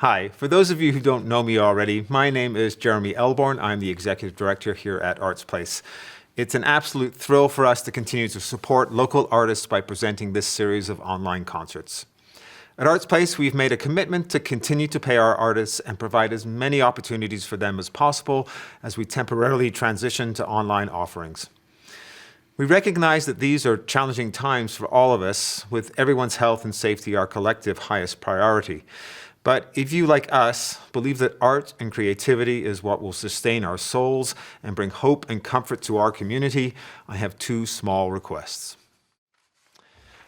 Hi, for those of you who don't know me already, my name is Jeremy Elborn. I'm the Executive Director here at artsPlace. It's an absolute thrill for us to continue to support local artists by presenting this series of online concerts. At artsPlace, we've made a commitment to continue to pay our artists and provide as many opportunities for them as possible as we temporarily transition to online offerings. We recognize that these are challenging times for all of us, with everyone's health and safety our collective highest priority. But if you, like us, believe that art and creativity is what will sustain our souls and bring hope and comfort to our community, I have two small requests.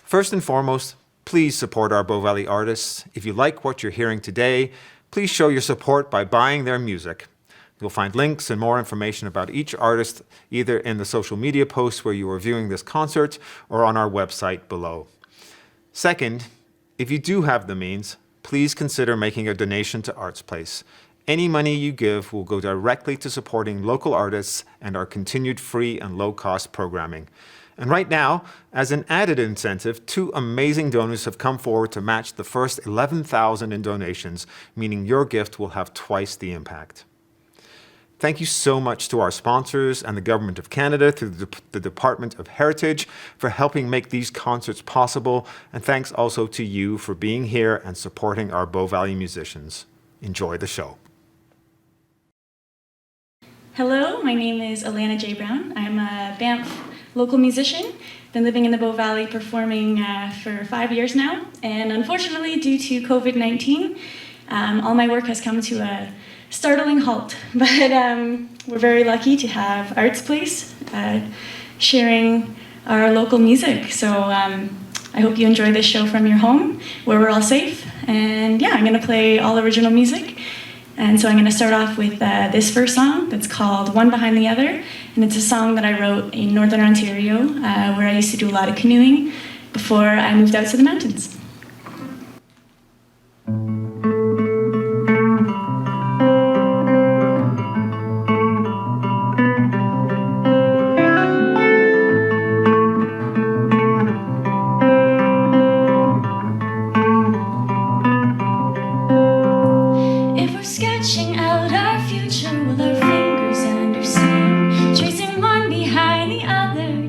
First and foremost, please support our Bow Valley artists. If you like what you're hearing today, please show your support by buying their music. You'll find links and more information about each artist either in the social media posts where you are viewing this concert or on our website below. Second, if you do have the means, please consider making a donation to artsPlace. Any money you give will go directly to supporting local artists and our continued free and low-cost programming. And right now, as an added incentive, two amazing donors have come forward to match the first 11,000 in donations, meaning your gift will have twice the impact. Thank you so much to our sponsors and the Government of Canada through the Department of Heritage for helping make these concerts possible, and thanks also to you for being here and supporting our Bow Valley musicians. Enjoy the show. Hello, my name is Alanna J. Brown. I'm a Banff local musician. Been living in the Bow Valley performing for 5 years now, and unfortunately due to COVID-19, all my work has come to a startling halt, but we're very lucky to have artsPlace sharing our local music. So I hope you enjoy this show from your home, where we're all safe. And yeah, I'm going to play all original music. And so I'm going to start off with this first song that's called One Behind the Other. And it's a song that I wrote in Northern Ontario, where I used to do a lot of canoeing before I moved out to the mountains.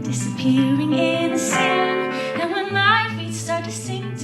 Disappearing in the sand, and when my feet start to sink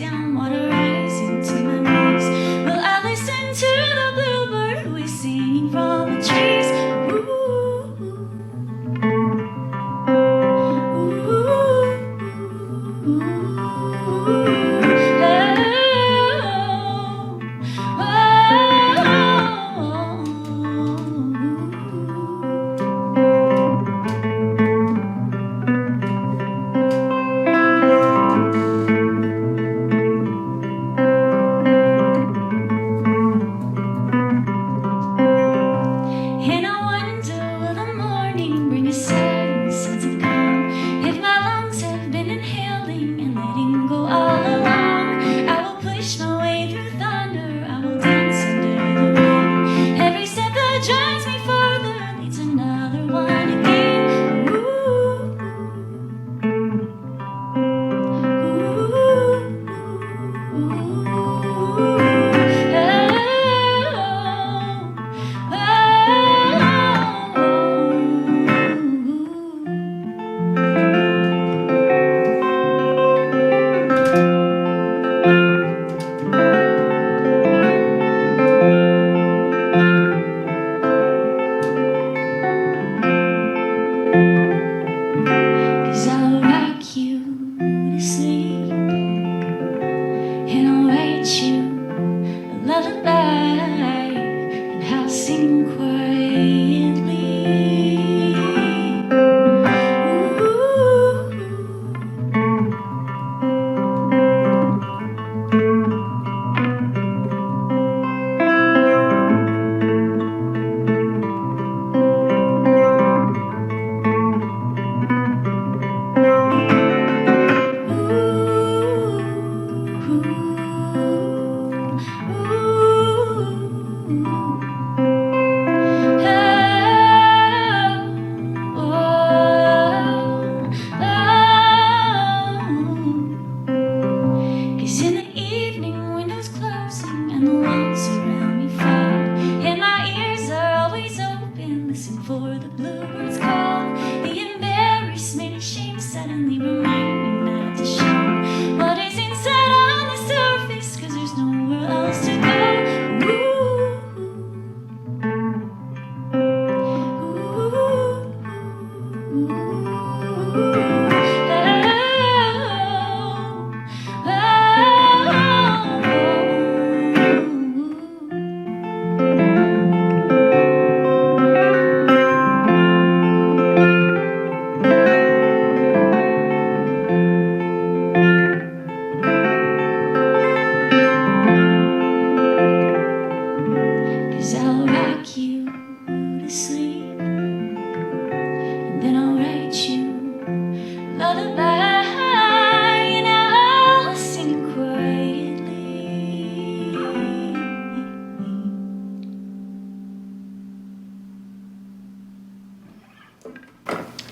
before the bluebirds call. The embarrassment and shame suddenly remind me not to show what is inside on the surface, 'cause there's nowhere else to go.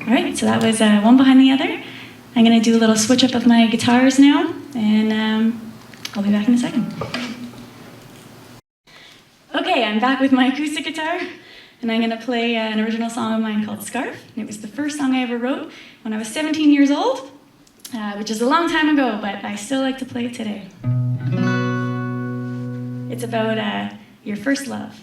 All right, so that was one behind the other. I'm going to do a little switch up of my guitars now, and I'll be back in a second. Okay, I'm back with my acoustic guitar, and I'm going to play an original song of mine called Scarf. And it was the first song I ever wrote when I was 17 years old, which is a long time ago, but I still like to play it today. It's about your first love.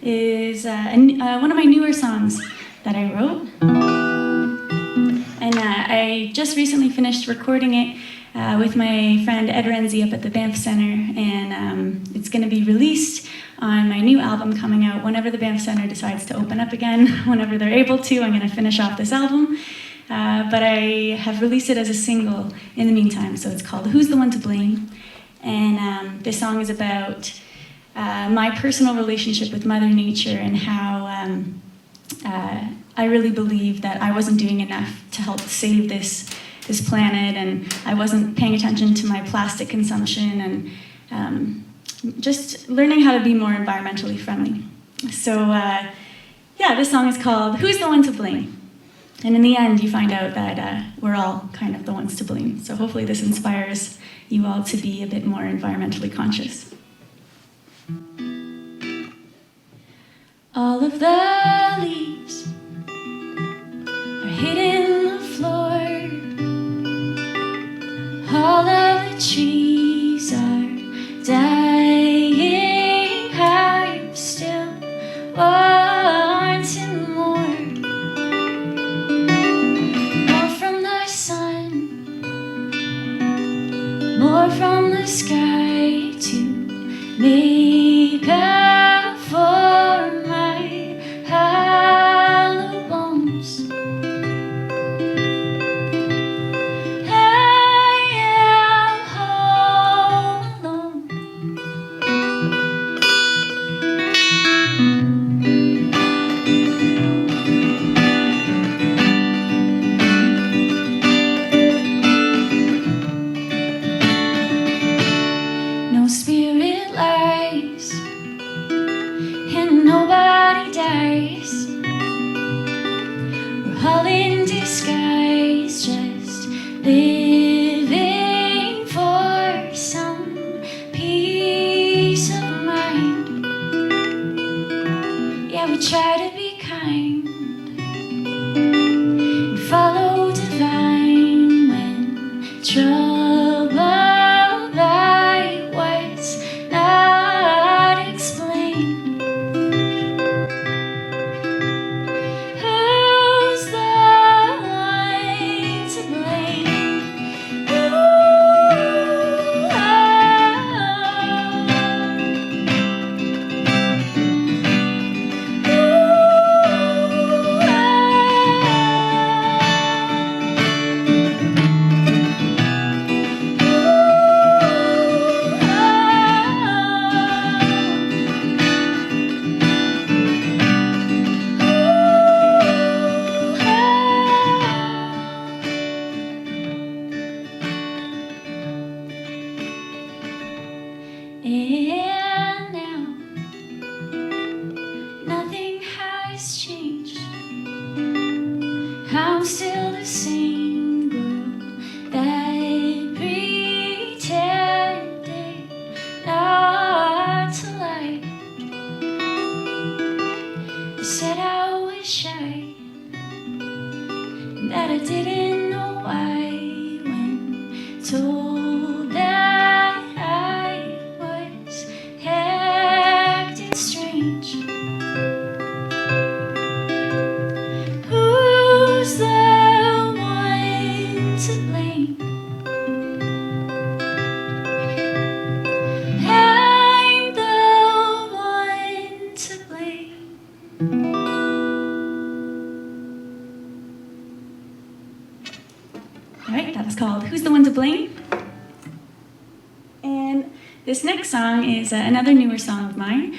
is one of my newer songs that I wrote. And I just recently finished recording it with my friend Ed Renzi up at the Banff Centre, and it's going to be released on my new album coming out whenever the Banff Centre decides to open up again. Whenever they're able to, I'm going to finish off this album. But I have released it as a single in the meantime, so it's called Who's the One to Blame? And this song is about my personal relationship with Mother Nature and how I really believe that I wasn't doing enough to help save this planet, and I wasn't paying attention to my plastic consumption, and just learning how to be more environmentally friendly. So yeah, this song is called Who's the One to Blame? And in the end, you find out that we're all kind of the ones to blame. So hopefully this inspires you all to be a bit more environmentally conscious. All of the leaves are hitting the floor. All of the trees are dying. I'm still wanting more. More from the sun, more from the sky to make up for my hollow bones. I am home alone. No spirit lies and nobody dies. We're all in disguise, just living for some peace of mind. Yeah, we try to be kind and follow divine when troubled by what's not explained. Who's the one to blame? Ooh, oh. Ooh, and now nothing has changed. I'm still the same girl that pretended not to like. I said I was shy, and that I didn't know why when told that I was acting strange. Who's the one to blame? I'm the one to blame. All right, that was called Who's the One to Blame? And this next song is another newer song of mine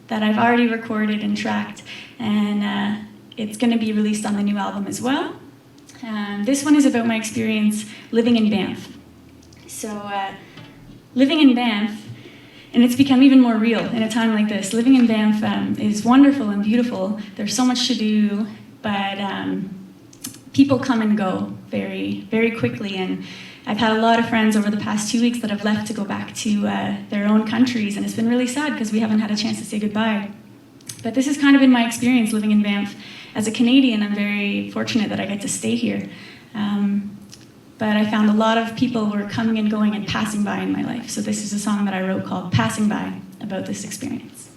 that I've already recorded and tracked, and it's going to be released on the new album as well. This one is about my experience living in Banff. So living in Banff, and it's become even more real in a time like this. Living in Banff is wonderful and beautiful. There's so much to do, but people come and go very, very quickly. And I've had a lot of friends over the past 2 weeks that have left to go back to their own countries, and it's been really sad because we haven't had a chance to say goodbye. But this has kind of been my experience living in Banff. As a Canadian, I'm very fortunate that I get to stay here. But I found a lot of people were coming and going and passing by in my life. So this is a song that I wrote called Passing By, about this experience.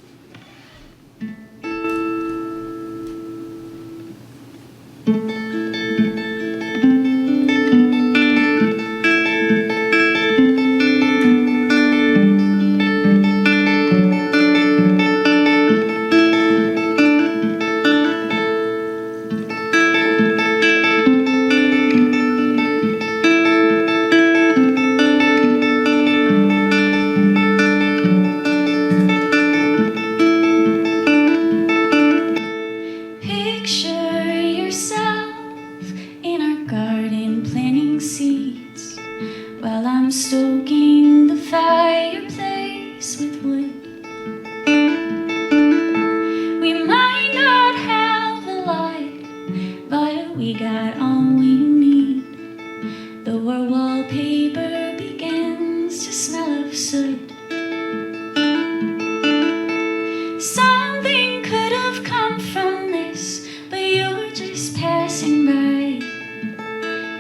Something could have come from this, but you're just passing by.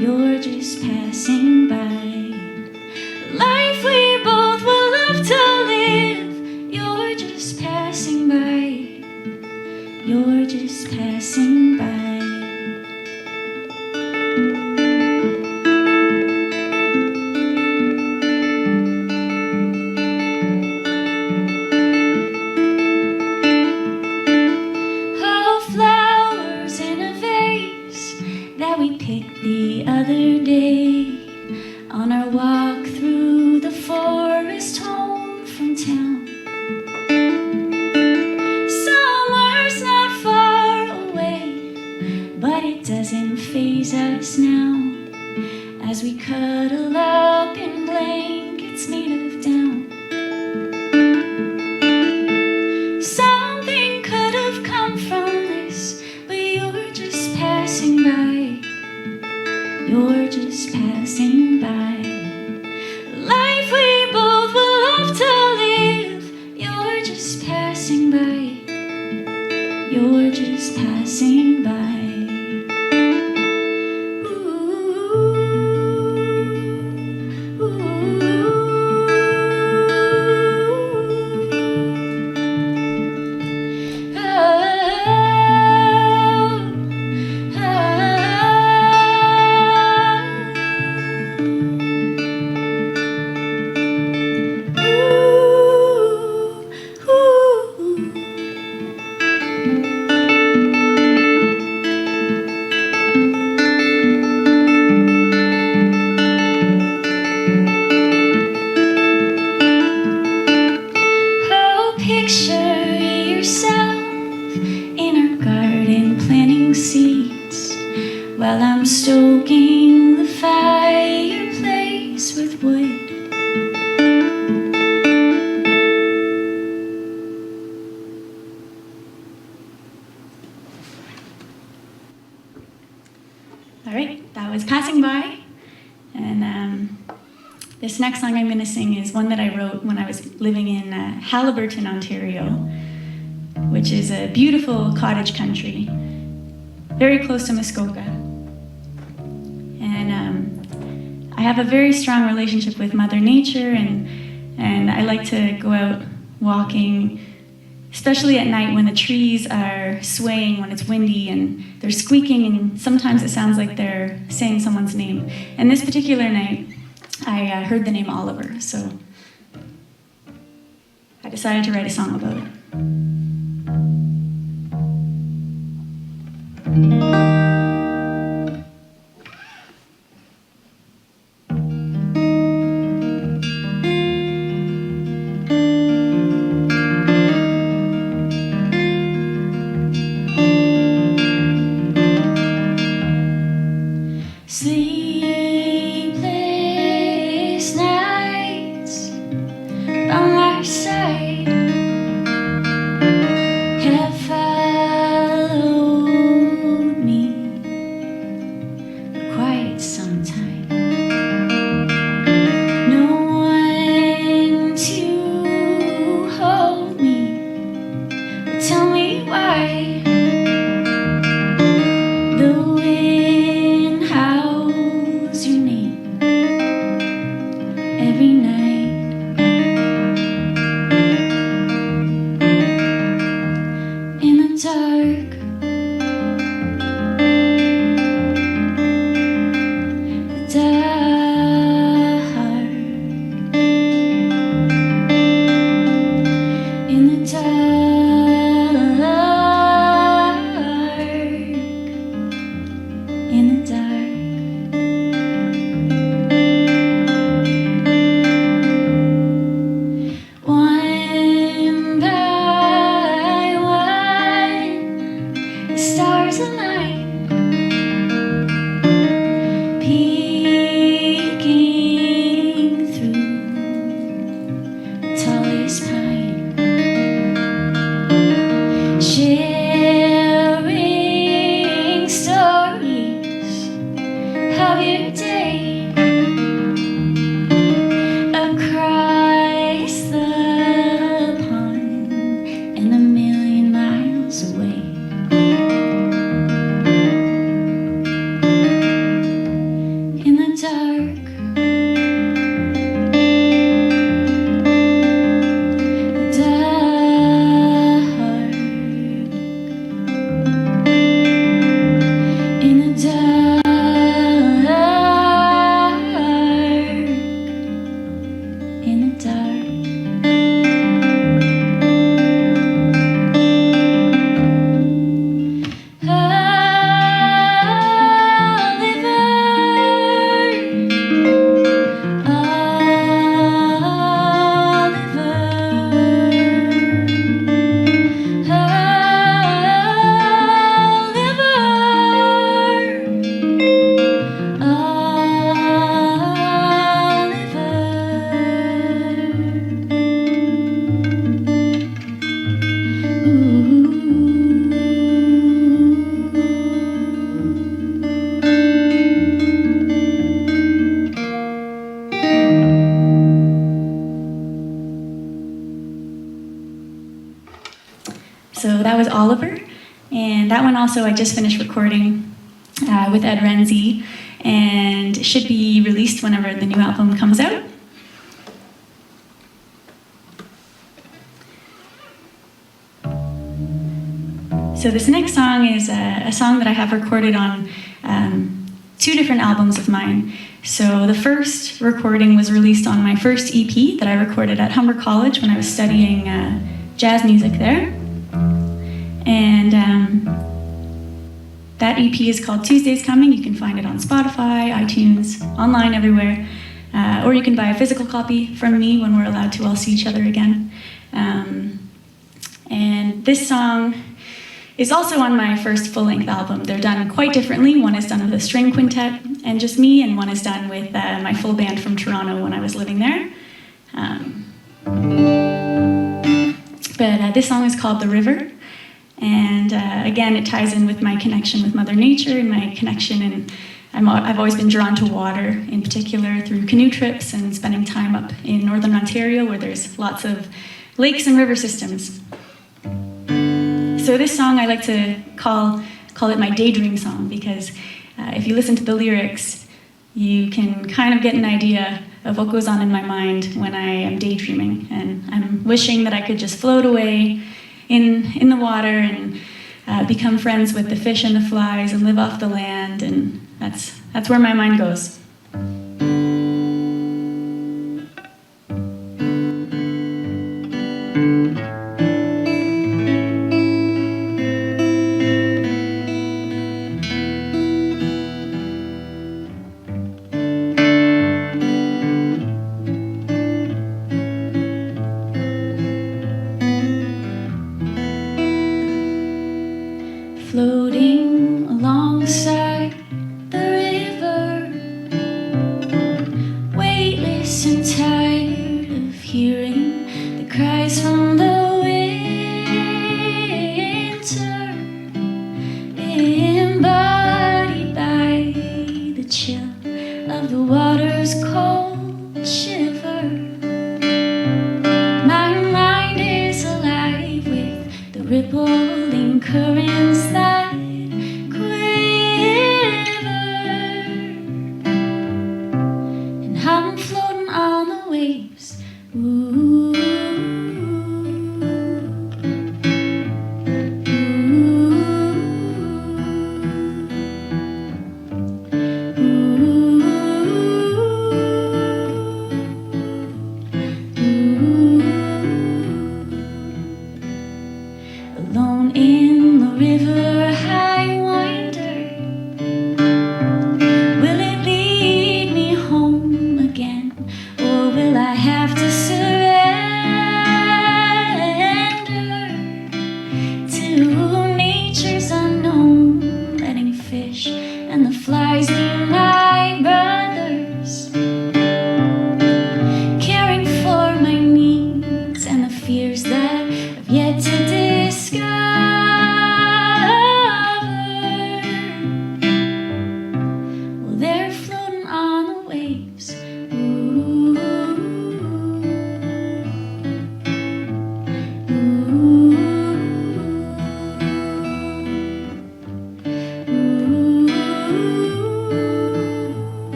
You're just passing by. The life we both would love to live. You're just passing by. You're just passing by. The other day, on our walk through the forest home from town, summer's not far away, but it doesn't faze us now, as we cuddle up in blankets made of down. Something could have come from this, but you're just passing by. You're just passing by. The life we both would love to live. You're just passing by. You're just passing by. While I'm stoking the fireplace with wood. All right, that was Passing By. And this next song I'm going to sing is one that I wrote when I was living in Haliburton, Ontario, which is a beautiful cottage country, very close to Muskoka. I have a very strong relationship with Mother Nature, and I like to go out walking, especially at night when the trees are swaying, when it's windy and they're squeaking, and sometimes it sounds like they're saying someone's name. And this particular night, I heard the name Oliver, so I decided to write a song about it. Sleepless nights by my side have followed me for quite some time. No one to hold me or tell me why. The wind howls your name every night. In the dark, the dark, in the dark, in the dark. One by one, miles away. In the dark, so that was Oliver, and that one also I just finished recording with Ed Renzi, and it should be released whenever the new album comes out. So this next song is a song that I have recorded on 2 different albums of mine. So the first recording was released on my first EP that I recorded at Humber College when I was studying jazz music there. And that EP is called Tuesday's Coming. You can find it on Spotify, iTunes, online, everywhere. Or you can buy a physical copy from me when we're allowed to all see each other again. And this song is also on my first full-length album. They're done quite differently. One is done with a string quintet and just me, and one is done with my full band from Toronto when I was living there. But this song is called The River. And again, it ties in with my connection with Mother Nature and my connection, and I've always been drawn to water, in particular through canoe trips and spending time up in northern Ontario where there's lots of lakes and river systems. So this song I like to call it my daydream song, because if you listen to the lyrics, you can kind of get an idea of what goes on in my mind when I am daydreaming, and I'm wishing that I could just float away in the water and become friends with the fish and the flies and live off the land, and that's where my mind goes. Floating alongside the river, weightless and tired of hearing the cries from the winter, embodied by the chill of the water's cold shiver. My mind is alive with the rippling currents that I'm floating on the waves. Ooh, alone in the river, I wonder, will it lead me home again, or will I have to surrender to nature's unknown, letting fish and the flies be my brothers, caring for my needs and the fears that I've yet to discover.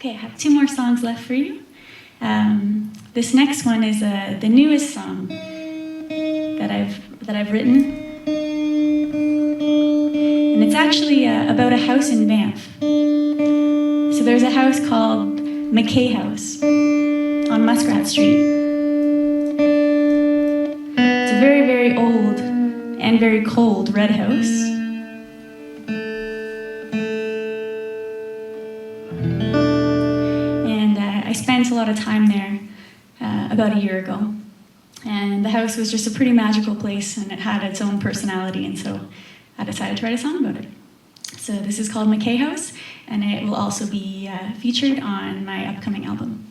Okay, I have 2 more songs left for you. This next one is the newest song that I've written, and it's actually about a house in Banff. So there's a house called Mackay House on Muskrat Street. It's a very, very old and very cold red house. And I spent a lot of time there about a year ago. And the house was just a pretty magical place, and it had its own personality, and so I decided to write a song about it. So this is called Mackay House, and it will also be featured on my upcoming album.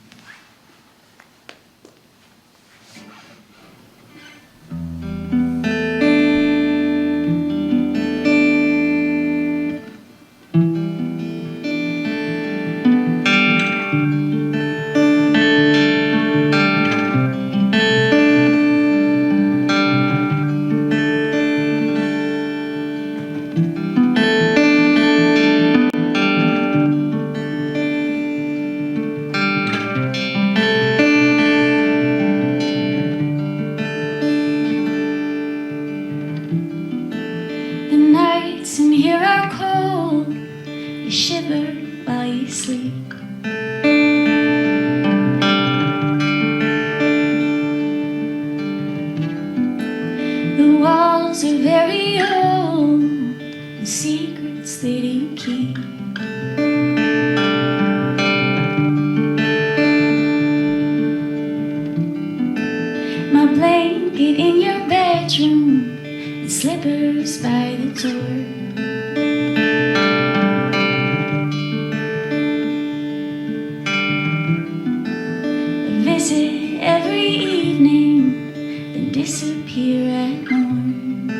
The nights in here are cold, you shiver while you sleep. The walls are very old, and secrets they do keep. My blanket in your bedroom, and slippers by the door. A visit every evening, then disappear at morn.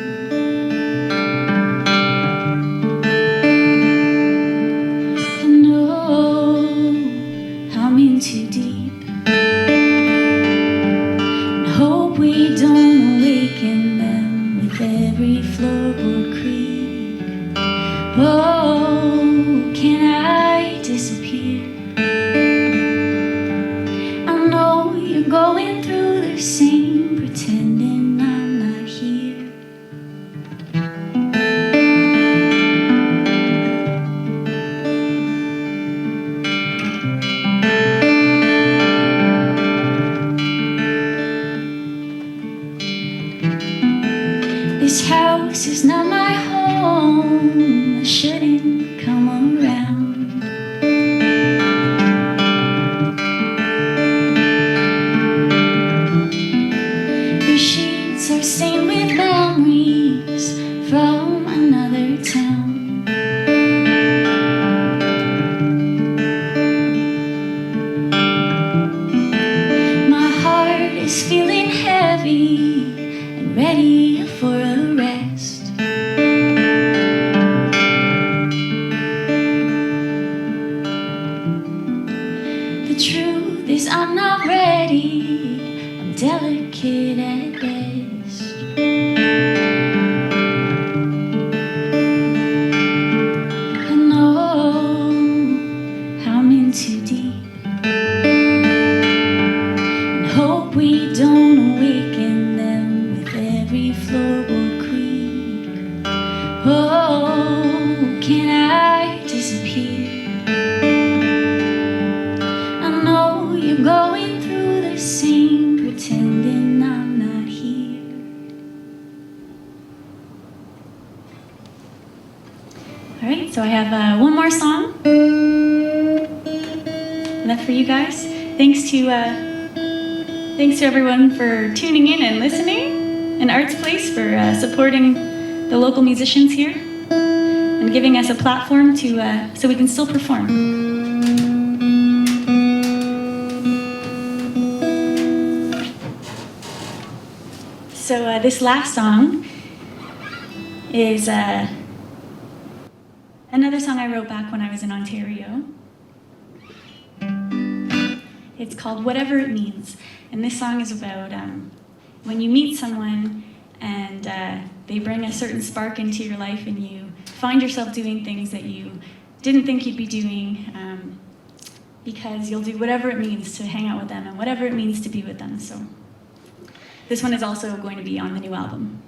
I know I'm in too deep, and hope we don't awaken them with every floorboard creak. Oh, can I disappear? I know you're going through the same, pretending I'm not here. This house is not my home, I shouldn't come around. Your sheets are stained with memories from another town. My heart is feeling heavy and ready for a rest. The truth is I'm not ready, I'm delicate at best. I know I'm in too deep, and hope we don't awaken them with every floorboard creak. Oh, can I disappear? I know you're going through the same, pretending I'm not here. All right, so I have one more song left for you guys. Thanks to everyone for tuning in and listening, and artsPlace for supporting the local musicians here and giving us a platform to so we can still perform. So this last song is another song I wrote back when I was in Ontario. It's called Whatever It Means. And this song is about when you meet someone and they bring a certain spark into your life and you find yourself doing things that you didn't think you'd be doing because you'll do whatever it means to hang out with them and whatever it means to be with them. So this one is also going to be on the new album.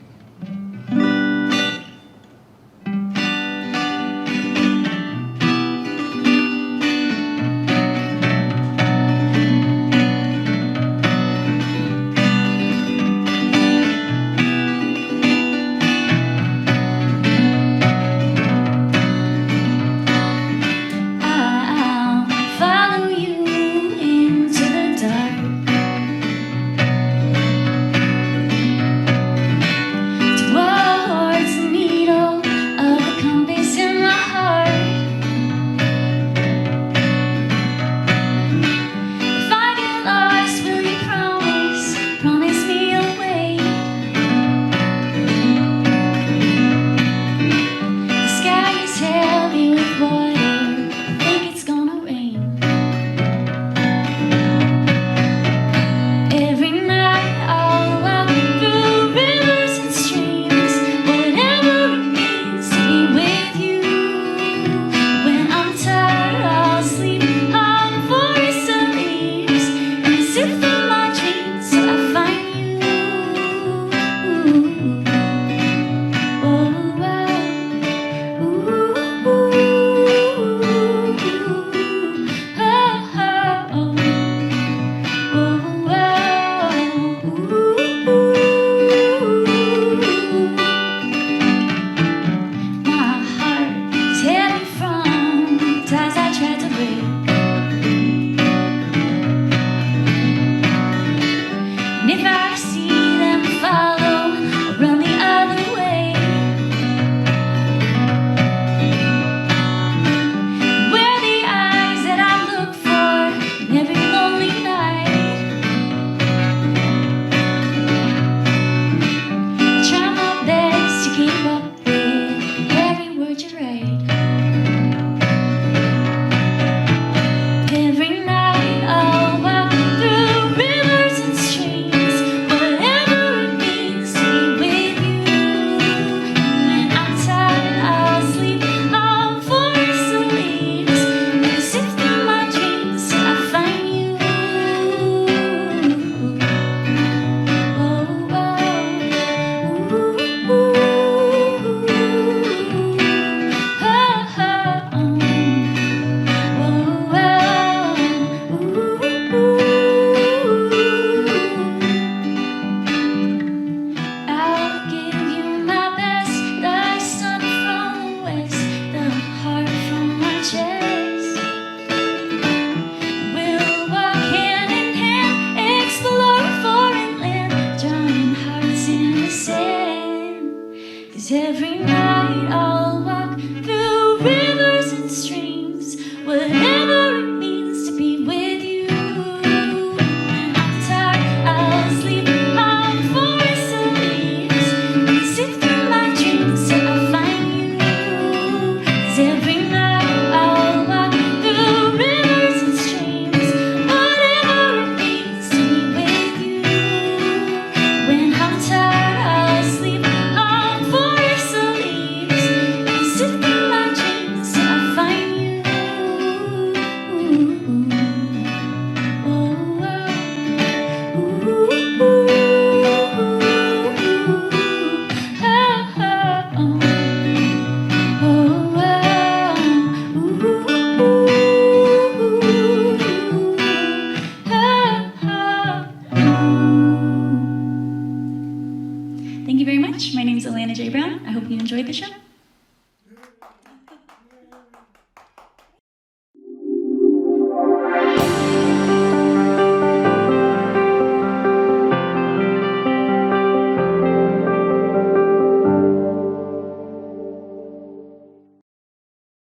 Every night I'll walk through rivers and streams, whatever it means to be with you. When I'm tired, I'll sleep on forests and leaves and sift through my dreams till I find you. 'Cause every night I'll walk through rivers and streams, whatever it means to be with you. When I'm tired, I'll sleep on forests and leaves and sift through my dreams till I find you. Oh, oh, ooh, ooh, Thank you very much. My name is Alanna J. Brown. I hope you enjoyed the show.